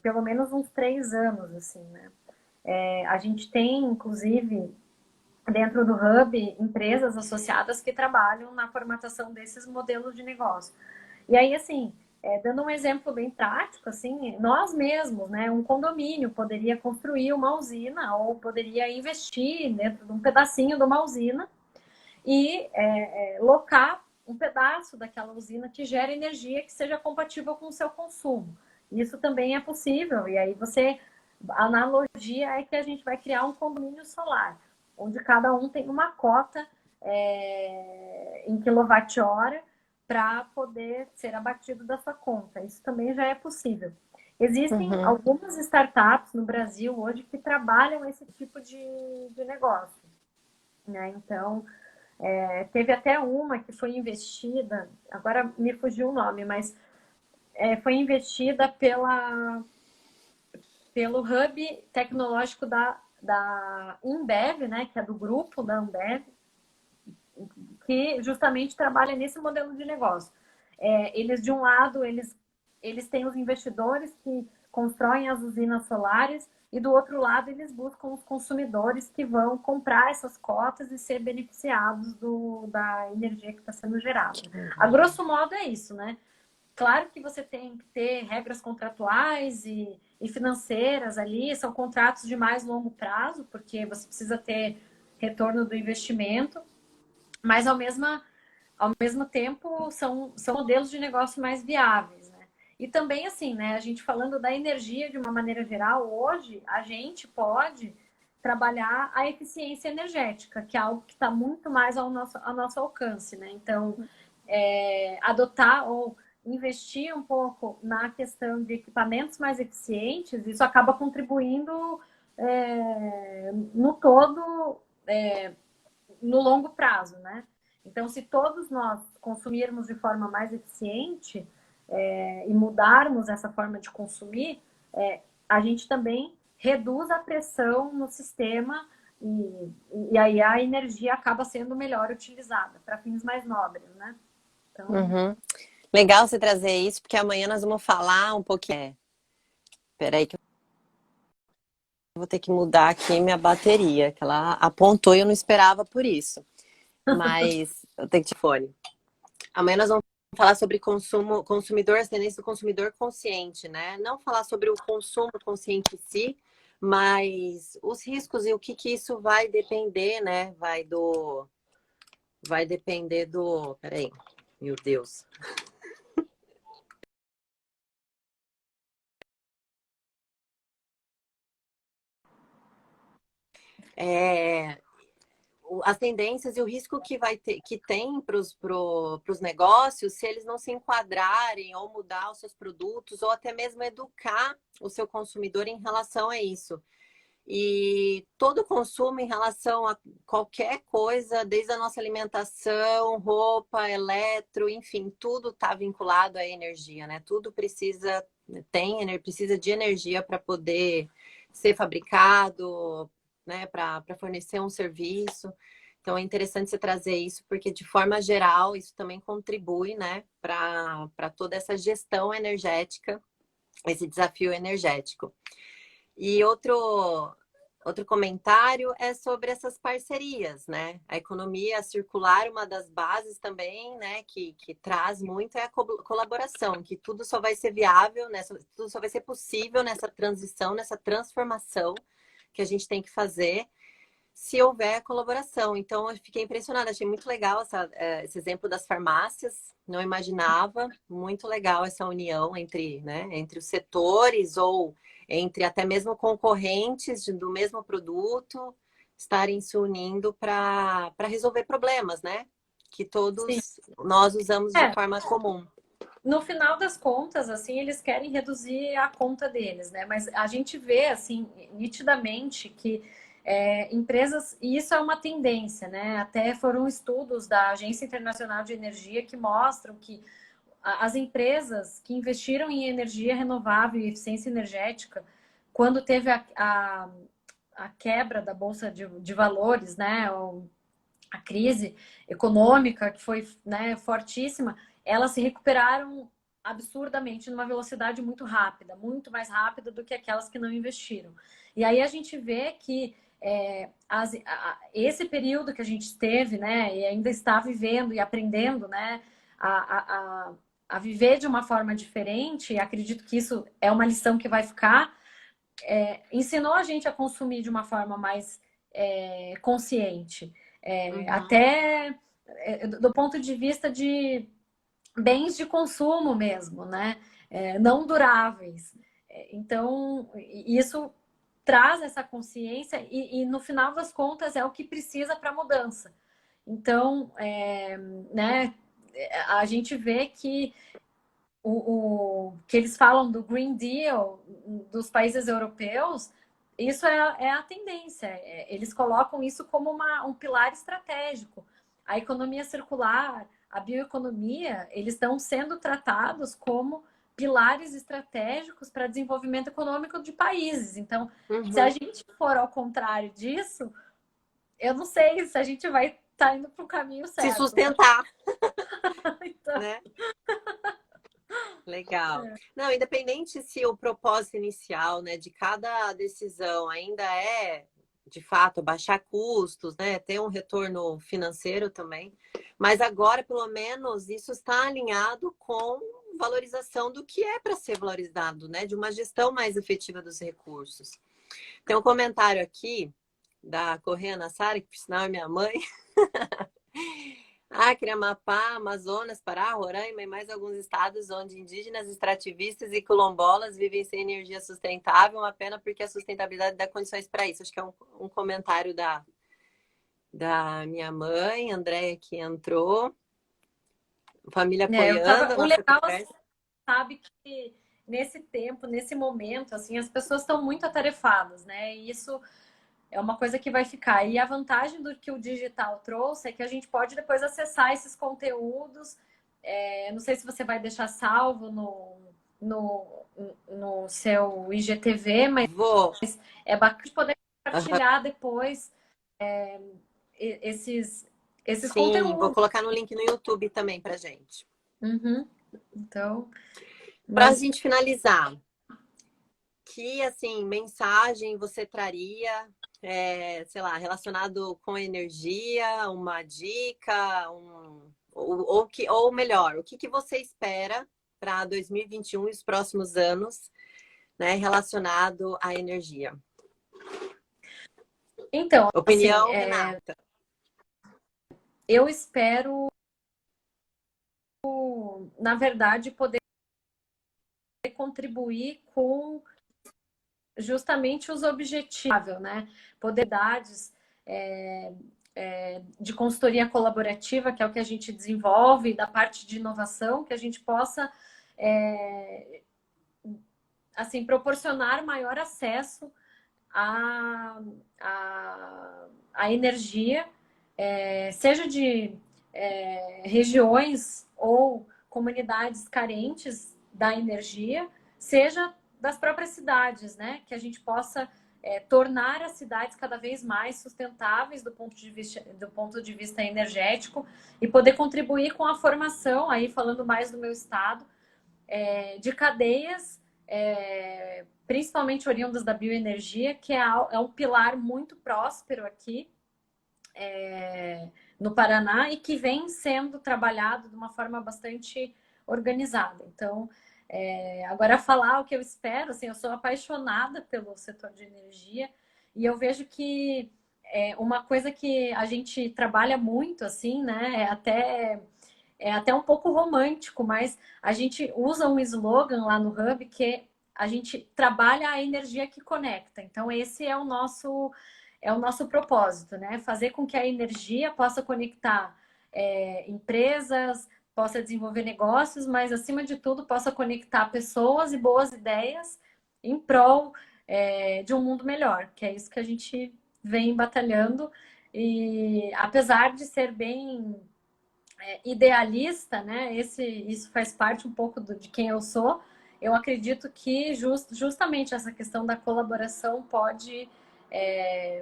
Speaker 2: pelo menos uns 3 anos, assim, né? A gente tem, inclusive, dentro do Hub, empresas associadas que trabalham na formatação desses modelos de negócio. E aí, assim, dando um exemplo bem prático, assim, nós mesmos, né, um condomínio poderia construir uma usina ou poderia investir dentro de um pedacinho de uma usina e locar um pedaço daquela usina que gera energia que seja compatível com o seu consumo. Isso também é possível. E aí a analogia é que a gente vai criar um condomínio solar, onde cada um tem uma cota em quilowatt-hora para poder ser abatido da sua conta. Isso também já é possível. Existem
Speaker 1: Uhum.
Speaker 2: algumas startups no Brasil hoje que trabalham esse tipo de negócio. Né? Então, teve até uma que foi investida, agora me fugiu o nome, mas foi investida pelo Hub Tecnológico da Ambev, né, que é do grupo da Ambev, que justamente trabalha nesse modelo de negócio. Eles, de um lado, eles têm os investidores que constroem as usinas solares e do outro lado eles buscam os consumidores que vão comprar essas cotas e ser beneficiados da energia que está sendo gerada. A grosso modo é isso, né? Claro que você tem que ter regras contratuais e financeiras ali, são contratos de mais longo prazo, porque você precisa ter retorno do investimento, mas ao mesmo tempo são modelos de negócio mais viáveis, né? E também assim, né, a gente falando da energia de uma maneira geral, hoje a gente pode trabalhar a eficiência energética, que é algo que está muito mais ao nosso alcance, né? Então, adotar ou investir um pouco na questão de equipamentos mais eficientes, isso acaba contribuindo no todo, no longo prazo, né? Então, se todos nós consumirmos de forma mais eficiente e mudarmos essa forma de consumir, a gente também reduz a pressão no sistema e aí a energia acaba sendo melhor utilizada para fins mais nobres, né? Então,
Speaker 1: Uhum. Legal você trazer isso, porque amanhã nós vamos falar um pouquinho. Peraí que eu vou ter que mudar aqui minha bateria, que ela apontou e eu não esperava por isso. Mas eu tenho que te fone. Amanhã nós vamos falar sobre consumo, consumidor, as tendências do consumidor consciente, né? Não falar sobre o consumo consciente em si, mas os riscos e o que isso vai depender, né? Vai depender do, peraí, meu Deus. É, as tendências e o risco que vai ter, que tem para os negócios se eles não se enquadrarem ou mudar os seus produtos ou até mesmo educar o seu consumidor em relação a isso. E todo consumo em relação a qualquer coisa, desde a nossa alimentação, roupa, eletro, enfim, tudo está vinculado à energia, né? Tudo precisa de energia para poder ser fabricado, né? Para fornecer um serviço. Então é interessante você trazer isso, porque de forma geral isso também contribui, né, para toda essa gestão energética, esse desafio energético. E outro comentário é sobre essas parcerias, né? A economia circular, uma das bases também, né, que traz muito é a colaboração, que tudo só vai ser viável, tudo só vai ser possível nessa transição, nessa transformação que a gente tem que fazer se houver colaboração. Então, eu fiquei impressionada, achei muito legal esse exemplo das farmácias, não imaginava, muito legal essa união entre, né, entre os setores ou entre até mesmo concorrentes do mesmo produto estarem se unindo para resolver problemas, né? Que
Speaker 2: Sim.
Speaker 1: todos nós usamos de
Speaker 2: É,
Speaker 1: forma comum.
Speaker 2: no final das contas, assim, eles querem reduzir a conta deles, né? Mas a gente vê, assim, nitidamente que empresas, e isso é uma tendência, né? Até foram estudos da Agência Internacional de Energia que mostram que as empresas que investiram em energia renovável e eficiência energética, quando teve a quebra da Bolsa de Valores, né? A crise econômica, que foi, né, fortíssima, elas se recuperaram absurdamente numa velocidade muito rápida, muito mais rápida do que aquelas que não investiram. E aí a gente vê que esse período que a gente teve, né, e ainda está vivendo e aprendendo, né, a viver de uma forma diferente, e acredito que isso é uma lição que vai ficar, ensinou a gente a consumir de uma forma mais consciente.
Speaker 1: Uhum.
Speaker 2: Até do ponto de vista de bens de consumo mesmo, né? Não duráveis. Então, isso traz essa consciência e, no final das contas, é o que precisa para a mudança. Então, né, a gente vê que que eles falam do Green Deal dos países europeus, isso é a tendência. Eles colocam isso como um pilar estratégico. A economia circular, a bioeconomia, eles estão sendo tratados como pilares estratégicos para desenvolvimento econômico de países. Então, se a
Speaker 1: Uhum.
Speaker 2: gente for ao contrário disso, eu não sei se a gente vai estar indo para o caminho
Speaker 1: Se
Speaker 2: certo, né?
Speaker 1: sustentar,
Speaker 2: Então,
Speaker 1: né? Legal. Não, independente se o propósito inicial, né, de cada decisão ainda é, de fato, baixar custos, né, ter um retorno financeiro também, mas agora, pelo menos, isso está alinhado com valorização do que é para ser valorizado, né, de uma gestão mais efetiva dos recursos. Tem um comentário aqui da Correia Nassara, que por sinal é minha mãe. Acre, Amapá, Amazonas, Pará, Roraima e mais alguns estados onde indígenas, extrativistas e quilombolas vivem sem energia sustentável, uma pena porque a sustentabilidade dá condições para isso. Acho que é um comentário da minha mãe, Andréia, que entrou, família apoiando a
Speaker 2: o
Speaker 1: nossa
Speaker 2: legal
Speaker 1: conversa.
Speaker 2: sabe que nesse tempo, nesse momento, assim, as pessoas estão muito atarefadas, né? E isso é uma coisa que vai ficar. E a vantagem do que o digital trouxe é que a gente pode depois acessar esses conteúdos. Não sei se você vai deixar salvo no, no seu IGTV, mas
Speaker 1: Vou.
Speaker 2: é bacana poder
Speaker 1: Aham.
Speaker 2: compartilhar depois esses, esses
Speaker 1: Sim, vou
Speaker 2: conteúdos.
Speaker 1: colocar no link no YouTube também para gente.
Speaker 2: Uhum. Então,
Speaker 1: Para a
Speaker 2: mas
Speaker 1: gente finalizar, que assim mensagem você traria, sei lá, relacionado com energia, uma dica, ou melhor, o que você espera para 2021 e os próximos anos, né, relacionado à energia?
Speaker 2: então, assim,
Speaker 1: Opinião, Renata.
Speaker 2: eu espero, na verdade, poder contribuir com justamente os objetivos, né? Poder dar de consultoria colaborativa, que é o que a gente desenvolve, da parte de inovação, que a gente possa assim, proporcionar maior acesso à energia, seja de regiões ou comunidades carentes da energia, seja das próprias cidades, né? Que a gente possa tornar as cidades cada vez mais sustentáveis do ponto de vista energético e poder contribuir com a formação, aí falando mais do meu estado, de cadeias, principalmente oriundas da bioenergia, que é um pilar muito próspero aqui no Paraná e que vem sendo trabalhado de uma forma bastante organizada. Então, agora falar o que eu espero, assim, eu sou apaixonada pelo setor de energia e eu vejo que uma coisa que a gente trabalha muito, assim, né, é até um pouco romântico, mas a gente usa um slogan lá no Hub que a gente trabalha a energia que conecta. Então, esse é o nosso propósito, né? Fazer com que a energia possa conectar empresas, possa desenvolver negócios, mas acima de tudo possa conectar pessoas e boas ideias em prol de um mundo melhor, que é isso que a gente vem batalhando. E apesar de ser bem idealista, né? Isso faz parte um pouco de quem eu sou. Eu acredito que justamente essa questão da colaboração pode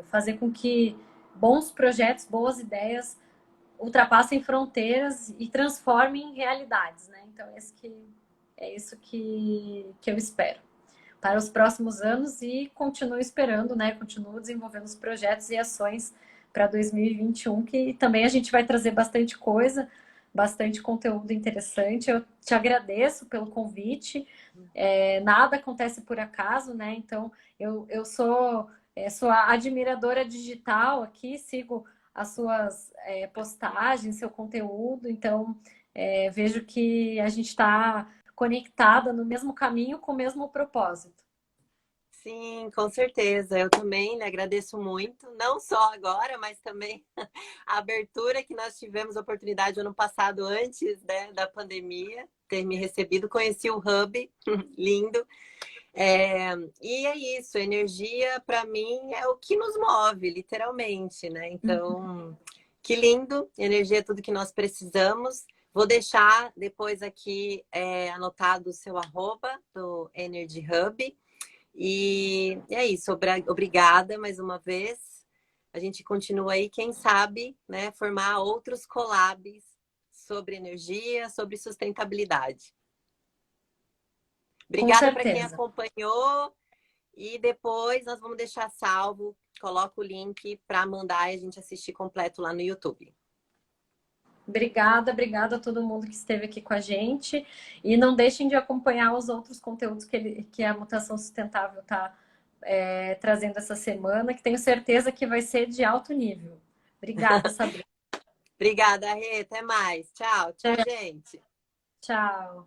Speaker 2: fazer com que bons projetos, boas ideias ultrapassem fronteiras e transformem realidades, né? Então, é isso que eu espero para os próximos anos e continuo esperando, né? Continuo desenvolvendo os projetos e ações para 2021, que também a gente vai trazer bastante coisa, bastante conteúdo interessante. Eu te agradeço pelo convite. Nada acontece por acaso, né? Então, eu sou a admiradora digital aqui, sigo as suas postagens, seu conteúdo. Então, vejo que a gente está conectada no mesmo caminho, com o mesmo propósito.
Speaker 1: Sim, com certeza. Eu também, né, agradeço muito, não só agora, mas também a abertura que nós tivemos a oportunidade ano passado, antes, né, da pandemia, ter me recebido. Conheci o Hub, lindo. E é isso, energia para mim é o que nos move, literalmente, né? Então, que lindo, energia é tudo que nós precisamos. Vou deixar depois aqui anotado o seu arroba do Energy Hub. E é isso, obrigada mais uma vez. A gente continua aí, quem sabe, né, formar outros collabs sobre energia, sobre sustentabilidade.
Speaker 2: Com
Speaker 1: Obrigada para quem
Speaker 2: certeza.
Speaker 1: acompanhou e depois nós vamos deixar salvo, coloca o link para mandar e a gente assistir completo lá no YouTube.
Speaker 2: Obrigada a todo mundo que esteve aqui com a gente. E não deixem de acompanhar os outros conteúdos que a Mutação Sustentável está trazendo essa semana, que tenho certeza que vai ser de alto nível. Obrigada, Sabrina.
Speaker 1: Obrigada, Rê. Até mais. Tchau, tchau, gente.
Speaker 2: Tchau.